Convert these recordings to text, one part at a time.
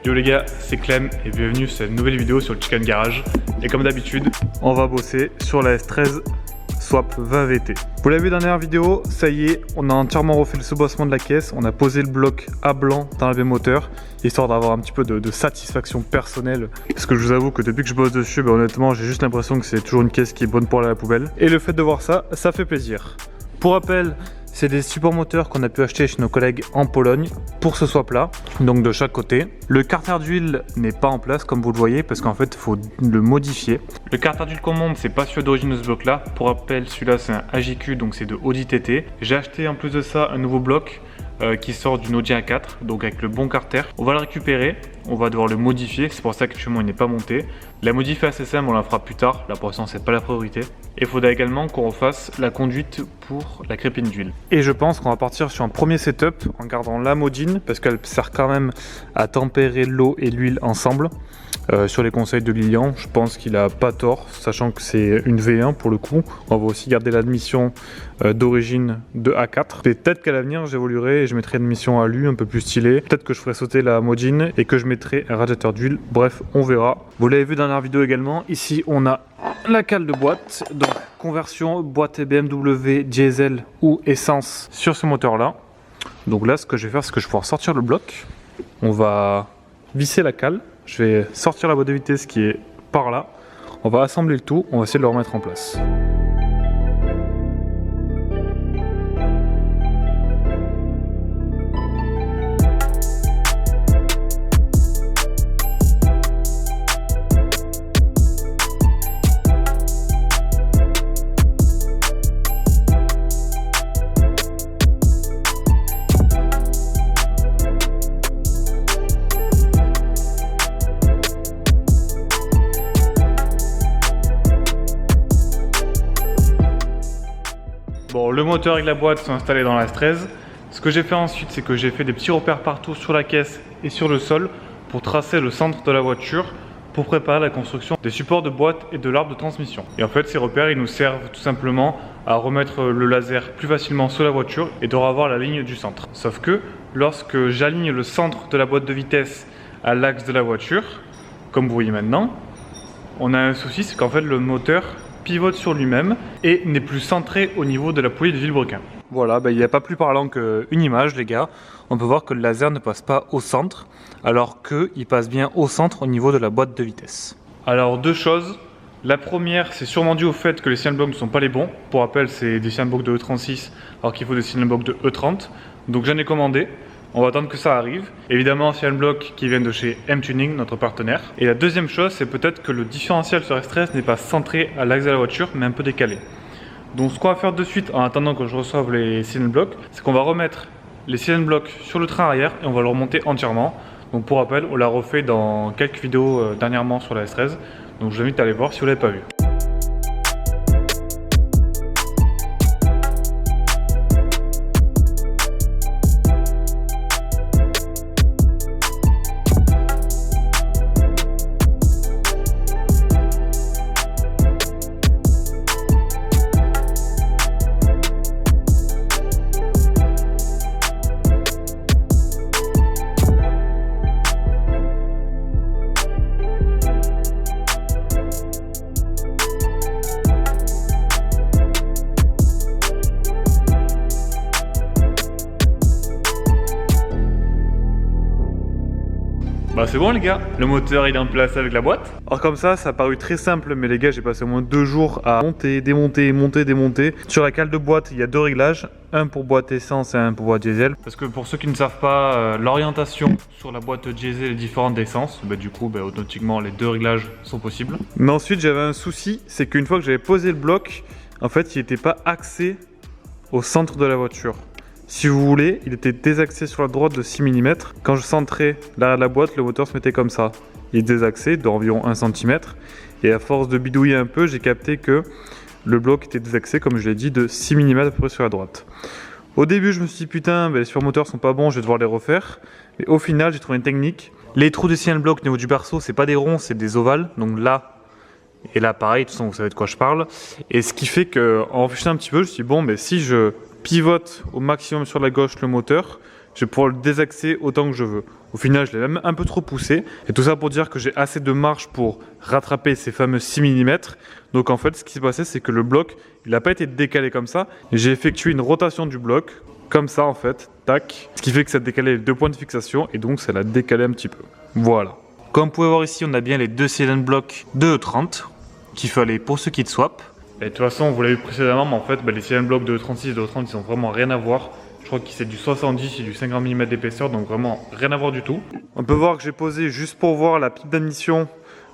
Yo les gars, c'est Clem et bienvenue sur cette nouvelle vidéo sur le Chicken Garage. Et comme d'habitude, on va bosser sur la S13 Swap 20 VT. Vous l'avez vu dans la dernière vidéo, ça y est, on a entièrement refait le soubassement de la caisse. On a posé le bloc à blanc dans le même moteur, histoire d'avoir un petit peu de satisfaction personnelle. Parce que je vous avoue que depuis que je bosse dessus, honnêtement, j'ai juste l'impression que c'est toujours une caisse qui est bonne pour aller à la poubelle. Et le fait de voir ça, ça fait plaisir. Pour rappel, c'est des supports moteurs qu'on a pu acheter chez nos collègues en Pologne pour ce swap là, donc de chaque côté. Le carter d'huile n'est pas en place comme vous le voyez parce qu'en fait il faut le modifier. Le carter d'huile qu'on monte, c'est pas celui d'origine de ce bloc là. Pour rappel, celui-là c'est un AJQ, donc c'est de Audi TT. J'ai acheté en plus de ça un nouveau bloc qui sort d'une Audi A4, donc avec le bon carter. On va le récupérer, on va devoir le modifier, c'est pour ça qu'actuellement il n'est pas monté. La modif assez simple, on la fera plus tard, là pour l'instant c'est pas la priorité. Et il faudra également qu'on refasse la conduite pour la crépine d'huile. Et je pense qu'on va partir sur un premier setup en gardant la modine, parce qu'elle sert quand même à tempérer l'eau et l'huile ensemble. Sur les conseils de Lilian, je pense qu'il a pas tort, sachant que c'est une V1 pour le coup. On va aussi garder l'admission d'origine de A4. Peut-être qu'à l'avenir j'évoluerai et je mettrai une mission à l'U un peu plus stylée. Peut-être que je ferai sauter la modine et que je mettrai un radiateur d'huile. Bref, on verra. Vous l'avez vu dans la dernière vidéo également. Ici, on a la cale de boîte. Donc, conversion boîte BMW, diesel ou essence sur ce moteur-là. Donc là, ce que je vais faire, c'est que je vais pouvoir sortir le bloc. On va visser la cale. Je vais sortir la boîte de vitesse qui est par là. On va assembler le tout. On va essayer de le remettre en place. Bon, le moteur et la boîte sont installés dans la S13. Ce que j'ai fait ensuite, c'est que j'ai fait des petits repères partout sur la caisse et sur le sol pour tracer le centre de la voiture pour préparer la construction des supports de boîte et de l'arbre de transmission. Et en fait, ces repères, ils nous servent tout simplement à remettre le laser plus facilement sur la voiture et de revoir la ligne du centre. Sauf que lorsque j'aligne le centre de la boîte de vitesse à l'axe de la voiture, comme vous voyez maintenant, on a un souci, c'est qu'en fait le moteur pivote sur lui-même et n'est plus centré au niveau de la poulie de vilebrequin. Voilà, il n'y a pas plus parlant qu'une image les gars. On peut voir que le laser ne passe pas au centre alors qu'il passe bien au centre au niveau de la boîte de vitesse. Alors deux choses. La première, c'est sûrement dû au fait que les signal blocks ne sont pas les bons. Pour rappel, c'est des signal blocks de E36 alors qu'il faut des signal blocks de E30. Donc j'en ai commandé. On va attendre que ça arrive. Évidemment, c'est un bloc qui vient de chez M-Tuning, notre partenaire. Et la deuxième chose, c'est peut-être que le différentiel sur S13 n'est pas centré à l'axe de la voiture, mais un peu décalé. Donc ce qu'on va faire de suite, en attendant que je reçoive les signal blocks, c'est qu'on va remettre les signal blocks sur le train arrière et on va le remonter entièrement. Donc pour rappel, on l'a refait dans quelques vidéos dernièrement sur la S13. Donc je vous invite à aller voir si vous ne l'avez pas vu. Bah c'est bon les gars, le moteur il est en place avec la boîte. Alors comme ça a paru très simple, mais les gars j'ai passé au moins 2 jours à monter, démonter, monter, démonter. Sur la cale de boîte il y a 2 réglages, un pour boîte essence et un pour boîte diesel. Parce que pour ceux qui ne savent pas, l'orientation sur la boîte diesel est différente d'essence. Du coup automatiquement les 2 réglages sont possibles. Mais ensuite j'avais un souci, c'est qu'une fois que j'avais posé le bloc, en fait il n'était pas axé au centre de la voiture. Si vous voulez, il était désaxé sur la droite de 6 mm. Quand je centrais l'arrière de la boîte, le moteur se mettait comme ça. Il est désaxé d'environ 1 cm. Et à force de bidouiller un peu, j'ai capté que le bloc était désaxé, comme je l'ai dit, de 6 mm à peu près sur la droite. Au début, je me suis dit, putain, les supports sont pas bons, je vais devoir les refaire. Mais au final, j'ai trouvé une technique. Les trous des signal blocs au niveau du berceau, c'est pas des ronds, c'est des ovales. Donc là, et là, pareil, de toute façon, vous savez de quoi je parle. Et ce qui fait qu'en réfléchissant un petit peu, je me suis dit, bon, si je pivote au maximum sur la gauche le moteur, je vais pouvoir le désaxer autant que je veux. Au final, je l'ai même un peu trop poussé. Et tout ça pour dire que j'ai assez de marge pour rattraper ces fameux 6 mm. Donc en fait, ce qui s'est passé, c'est que le bloc, il n'a pas été décalé comme ça. J'ai effectué une rotation du bloc, comme ça en fait, tac. Ce qui fait que ça a décalé les 2 points de fixation et donc ça l'a décalé un petit peu. Voilà. Comme vous pouvez voir ici, on a bien les 2 cylindres blocs de E30 qu'il fallait pour ce kit swap. Et de toute façon, vous l'avez vu précédemment, mais en fait, les cylindres blocs de E36 et de E30, ils ont vraiment rien à voir. Je crois que c'est du 70 et du 50 mm d'épaisseur, donc vraiment rien à voir du tout. On peut voir que j'ai posé juste pour voir la pipe d'admission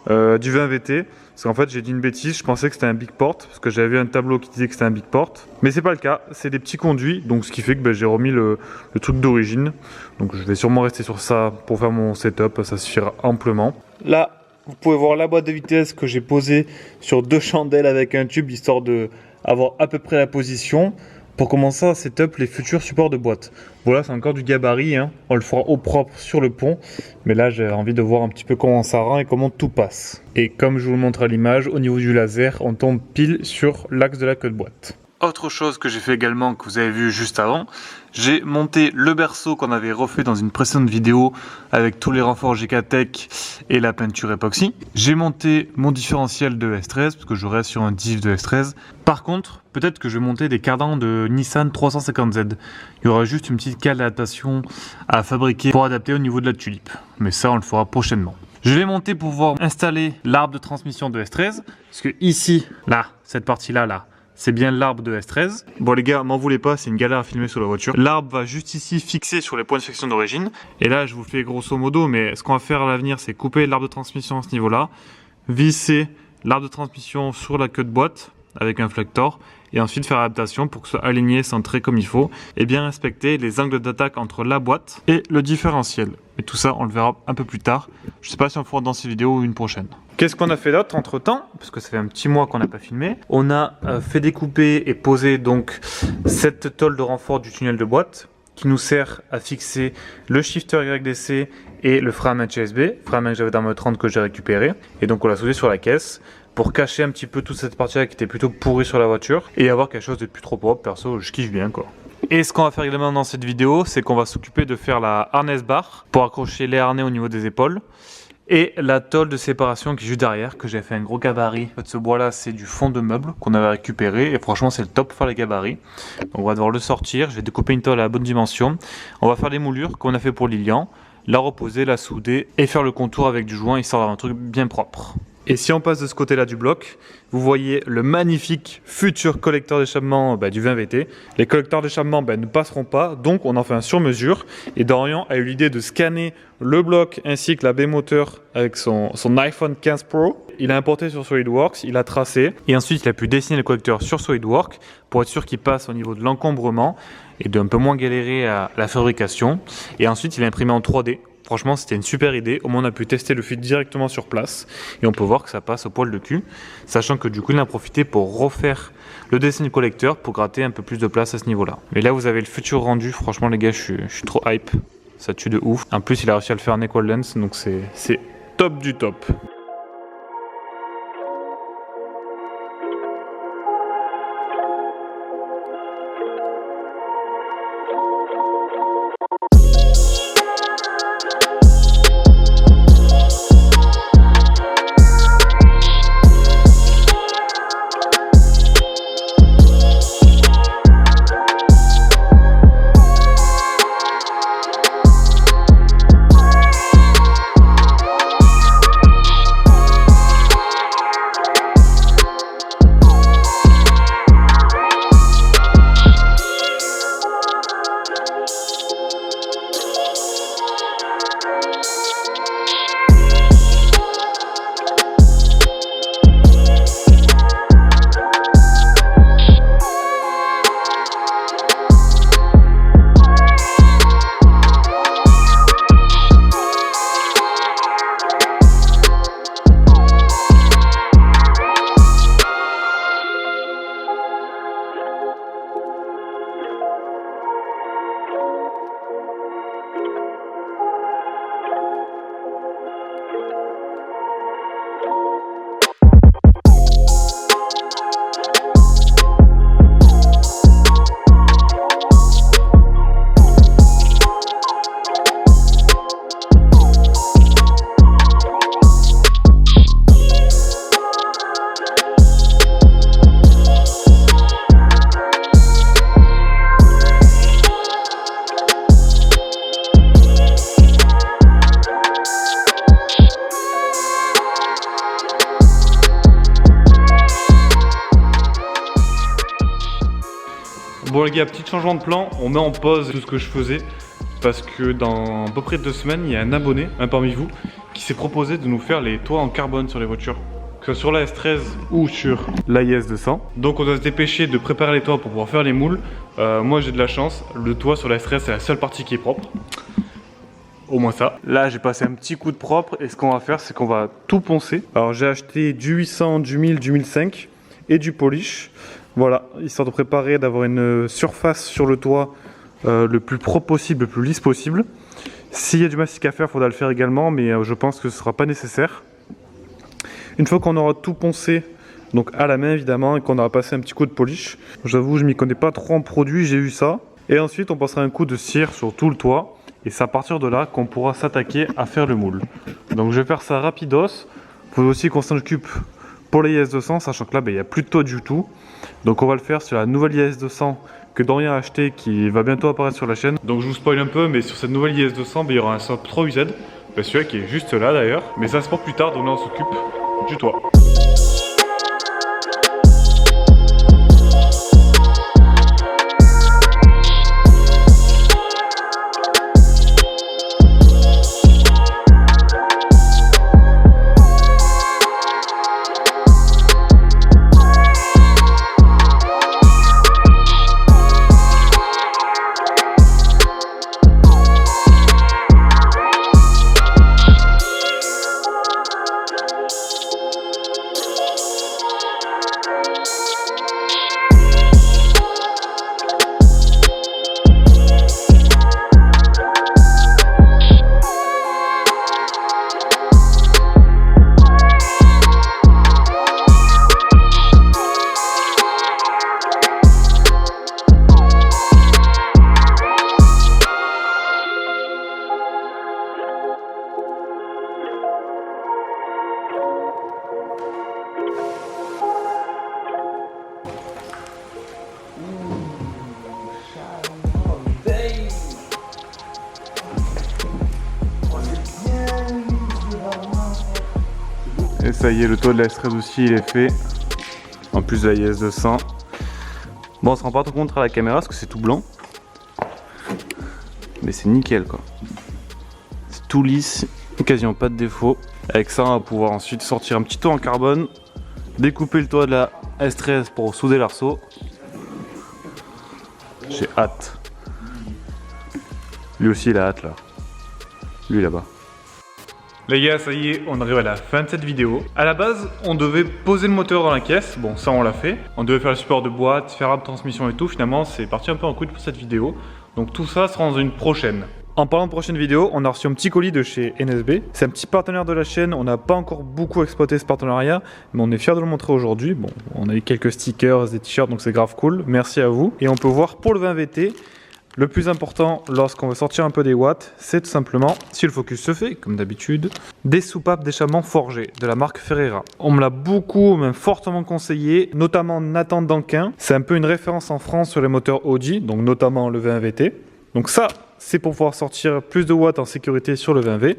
du 20 VT. Parce qu'en fait, j'ai dit une bêtise, je pensais que c'était un big port, parce que j'avais vu un tableau qui disait que c'était un big port. Mais c'est pas le cas, c'est des petits conduits, donc ce qui fait que j'ai remis le truc d'origine. Donc je vais sûrement rester sur ça pour faire mon setup, ça suffira amplement. Là, vous pouvez voir la boîte de vitesse que j'ai posée sur 2 chandelles avec un tube, histoire de avoir à peu près la position. Pour commencer à setup les futurs supports de boîte. Voilà, c'est encore du gabarit, hein. On le fera au propre sur le pont. Mais là, j'ai envie de voir un petit peu comment ça rend et comment tout passe. Et comme je vous le montre à l'image, au niveau du laser, on tombe pile sur l'axe de la queue de boîte. Autre chose que j'ai fait également, que vous avez vu juste avant, j'ai monté le berceau qu'on avait refait dans une précédente vidéo avec tous les renforts GK-Tech et la peinture époxy. J'ai monté mon différentiel de S13 parce que je reste sur un diff de S13. Par contre, peut-être que je vais monter des cardans de Nissan 350Z. Il y aura juste une petite cale d'adaptation à fabriquer pour adapter au niveau de la tulipe. Mais ça, on le fera prochainement. Je vais monter pour pouvoir installer l'arbre de transmission de S13. Parce que ici, là, cette partie-là, là, c'est bien l'arbre de S13. Bon les gars, m'en voulez pas, c'est une galère à filmer sur la voiture. L'arbre va juste ici fixer sur les points de fixation d'origine. Et là, je vous le fais grosso modo, mais ce qu'on va faire à l'avenir, c'est couper l'arbre de transmission à ce niveau-là, visser l'arbre de transmission sur la queue de boîte avec un flector, et ensuite faire l'adaptation pour que ce soit aligné, centré comme il faut, et bien respecter les angles d'attaque entre la boîte et le différentiel. Mais tout ça, on le verra un peu plus tard. Je sais pas si on le fera dans cette vidéo ou une prochaine. Qu'est-ce qu'on a fait d'autre entre temps? Parce que ça fait un petit mois qu'on n'a pas filmé. On a fait découper et poser donc cette tôle de renfort du tunnel de boîte qui nous sert à fixer le shifter YDC et le frein à main HSB, frein à main que j'avais dans mon 30 que j'ai récupéré. Et donc on l'a soudé sur la caisse pour cacher un petit peu toute cette partie-là qui était plutôt pourrie sur la voiture et avoir quelque chose de plus trop propre. Perso, je kiffe bien quoi. Et ce qu'on va faire également dans cette vidéo, c'est qu'on va s'occuper de faire la harness bar pour accrocher les harnais au niveau des épaules. Et la tôle de séparation qui est juste derrière, que j'ai fait un gros gabarit. En fait, ce bois là, c'est du fond de meuble qu'on avait récupéré. Et franchement, c'est le top pour faire les gabarits. Donc, on va devoir le sortir. Je vais découper une tôle à la bonne dimension. On va faire les moulures qu'on a fait pour Lilian, la reposer, la souder et faire le contour avec du joint, histoire d'avoir un truc bien propre. Et si on passe de ce côté-là du bloc, vous voyez le magnifique futur collecteur d'échappement du 20 VT. Les collecteurs d'échappement ne passeront pas, donc on en fait un sur mesure. Et Dorian a eu l'idée de scanner le bloc ainsi que la baie moteur avec son iPhone 15 Pro. Il a importé sur SolidWorks, il a tracé et ensuite il a pu dessiner le collecteur sur SolidWorks pour être sûr qu'il passe au niveau de l'encombrement et d'un peu moins galérer à la fabrication. Et ensuite il a imprimé en 3D. Franchement, c'était une super idée. Au moins, on a pu tester le fit directement sur place. Et on peut voir que ça passe au poil de cul. Sachant que du coup, il en a profité pour refaire le dessin du collecteur pour gratter un peu plus de place à ce niveau-là. Mais là, vous avez le futur rendu. Franchement, les gars, je suis trop hype. Ça tue de ouf. En plus, il a réussi à le faire en equal lens. Donc, c'est top du top. Bon les gars, petit changement de plan, on met en pause tout ce que je faisais parce que dans à peu près 2 semaines, il y a un abonné, un parmi vous, qui s'est proposé de nous faire les toits en carbone sur les voitures. Que ce soit sur la S13 ou sur la IS200. Donc on doit se dépêcher de préparer les toits pour pouvoir faire les moules. Moi j'ai de la chance, le toit sur la S13 c'est la seule partie qui est propre. Au moins ça. Là j'ai passé un petit coup de propre et ce qu'on va faire c'est qu'on va tout poncer. Alors j'ai acheté du 800, du 1000, du 1005 et du polish. Voilà, histoire de préparer, d'avoir une surface sur le toit le plus propre possible, le plus lisse possible. S'il y a du mastic à faire, il faudra le faire également, mais je pense que ce ne sera pas nécessaire. Une fois qu'on aura tout poncé, donc à la main évidemment, et qu'on aura passé un petit coup de polish, j'avoue je m'y connais pas trop en produit, j'ai eu ça. Et ensuite on passera un coup de cire sur tout le toit, et c'est à partir de là qu'on pourra s'attaquer à faire le moule. Donc je vais faire ça rapidos. Il faut aussi qu'on s'en occupe pour la IS200, sachant que là il n'y a plus de toit du tout. Donc on va le faire sur la nouvelle IS200 que Dorian a acheté, qui va bientôt apparaître sur la chaîne. Donc je vous spoil un peu, mais sur cette nouvelle IS200, il y aura un SOP 3UZ, celui-là qui est juste là d'ailleurs. Mais ça c'est pour plus tard, donc là on s'occupe du toit. Et ça y est, le toit de la S13 aussi il est fait. En plus de la IS200. Bon, on se rend pas trop compte à la caméra parce que c'est tout blanc. Mais c'est nickel quoi. C'est tout lisse, quasiment pas de défaut. Avec ça, on va pouvoir ensuite sortir un petit toit en carbone, découper le toit de la S13 pour souder l'arceau. J'ai hâte. Lui aussi il a hâte là. Lui là-bas. Les gars, ça y est, on arrive à la fin de cette vidéo. À la base, on devait poser le moteur dans la caisse. Bon, ça on l'a fait. On devait faire le support de boîte, faire la transmission et tout. Finalement, c'est parti un peu en couille pour cette vidéo. Donc tout ça sera dans une prochaine. En parlant de prochaine vidéo, on a reçu un petit colis de chez NSB. C'est un petit partenaire de la chaîne. On n'a pas encore beaucoup exploité ce partenariat, mais on est fiers de le montrer aujourd'hui. Bon, on a eu quelques stickers, des t-shirts, donc c'est grave cool. Merci à vous. Et on peut voir pour le 20 VT. Le plus important lorsqu'on veut sortir un peu des watts, c'est tout simplement, si le focus se fait, comme d'habitude, des soupapes d'échappement forgées de la marque Ferreira. On me l'a beaucoup, même fortement conseillé, notamment Nathan Danquin. C'est un peu une référence en France sur les moteurs Audi, donc notamment le 20 VT. Donc ça, c'est pour pouvoir sortir plus de watts en sécurité sur le 20V.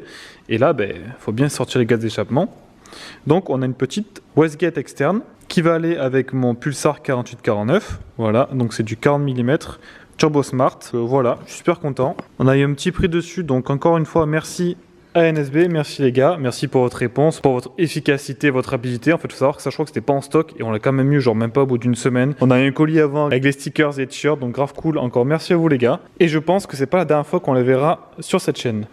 Et là, faut bien sortir les gaz d'échappement. Donc on a une petite wastegate externe qui va aller avec mon Pulsar 4849. Voilà, donc c'est du 40 mm. Turbo Smart, voilà, je suis super content. On a eu un petit prix dessus, donc encore une fois, merci à NSB, merci les gars, merci pour votre réponse, pour votre efficacité, votre rapidité. En fait, il faut savoir que ça, je crois que c'était pas en stock et on l'a quand même eu, genre même pas au bout d'une semaine. On a eu un colis avant avec les stickers et les t-shirts, donc grave cool. Encore merci à vous les gars. Et je pense que c'est pas la dernière fois qu'on les verra sur cette chaîne.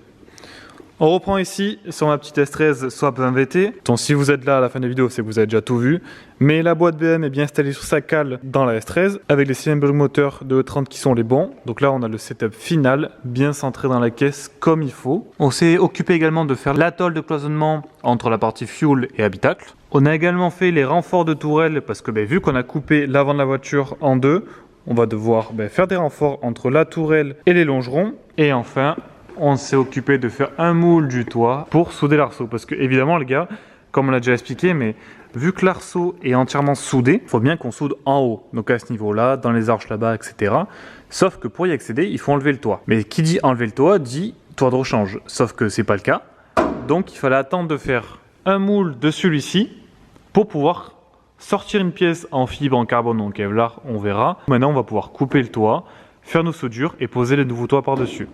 On reprend ici sur ma petite S13 Swap 20 VT. Donc si vous êtes là à la fin de la vidéo, c'est que vous avez déjà tout vu. Mais la boîte BM est bien installée sur sa cale dans la S13 avec les cylindres moteurs de E30 qui sont les bons. Donc là, on a le setup final bien centré dans la caisse comme il faut. On s'est occupé également de faire l'atoll de cloisonnement entre la partie fuel et habitacle. On a également fait les renforts de tourelle parce que vu qu'on a coupé l'avant de la voiture en deux, on va devoir faire des renforts entre la tourelle et les longerons. Et enfin, on s'est occupé de faire un moule du toit pour souder l'arceau. Parce que évidemment les gars, comme on l'a déjà expliqué, mais vu que l'arceau est entièrement soudé, il faut bien qu'on soude en haut. Donc à ce niveau-là, dans les arches là-bas, etc. Sauf que pour y accéder, il faut enlever le toit. Mais qui dit enlever le toit, dit toit de rechange. Sauf que c'est pas le cas. Donc il fallait attendre de faire un moule de celui-ci pour pouvoir sortir une pièce en fibre, en carbone ou en Kevlar, on verra. Maintenant, on va pouvoir couper le toit, faire nos soudures et poser les nouveaux toits par-dessus.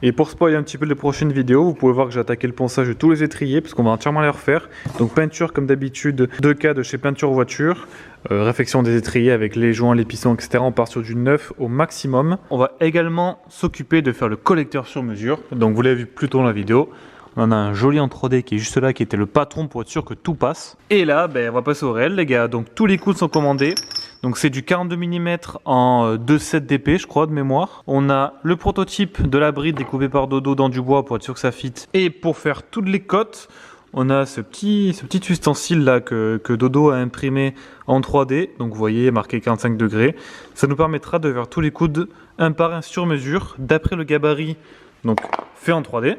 Et pour spoiler un petit peu les prochaines vidéos, vous pouvez voir que j'ai attaqué le ponçage de tous les étriers parce qu'on va entièrement les refaire. Donc peinture comme d'habitude, 2K de chez Peinture Voiture, réfection des étriers avec les joints, les pistons, etc. On part sur du neuf au maximum. On va également s'occuper de faire le collecteur sur mesure. Donc vous l'avez vu plus tôt dans la vidéo. On en a un joli en 3D qui est juste là, qui était le patron pour être sûr que tout passe. Et là, on va passer au réel les gars. Donc tous les coudes sont commandés. Donc c'est du 42 mm en 2,7 dp je crois de mémoire. On a le prototype de la bride découpé par Dodo dans du bois pour être sûr que ça fit. Et pour faire toutes les cotes, on a ce petit ustensile là que Dodo a imprimé en 3D. Donc vous voyez marqué 45 degrés. Ça nous permettra de faire tous les coudes un par un sur mesure d'après le gabarit donc fait en 3D.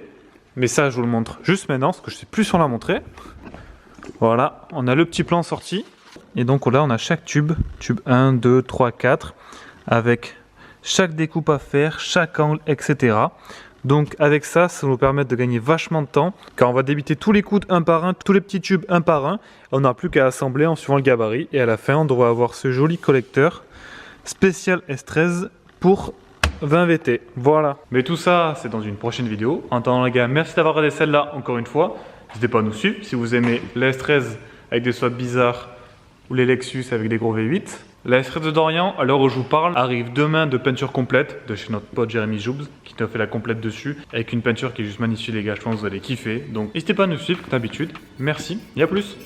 Mais ça je vous le montre juste maintenant parce que je sais plus si on l'a montré. Voilà, on a le petit plan sorti. Et donc là on a chaque tube 1, 2, 3, 4 avec chaque découpe à faire, chaque angle, etc. Donc avec ça, ça va nous permettre de gagner vachement de temps car on va débiter tous les coudes un par un, tous les petits tubes un par un. On n'a plus qu'à assembler en suivant le gabarit et à la fin on devrait avoir ce joli collecteur spécial S13 pour 20 VT. Voilà. Mais tout ça c'est dans une prochaine vidéo. En attendant les gars, merci d'avoir regardé celle-là encore une fois. N'hésitez pas à nous suivre si vous aimez la S13 avec des swaps bizarres ou les Lexus avec des gros V8. La S13 de Dorian, à l'heure où je vous parle, arrive demain de peinture complète de chez notre pote Jérémy Joubs qui nous a fait la complète dessus avec une peinture qui est juste magnifique les gars, je pense que vous allez kiffer. Donc n'hésitez pas à nous suivre comme d'habitude. Merci et à plus.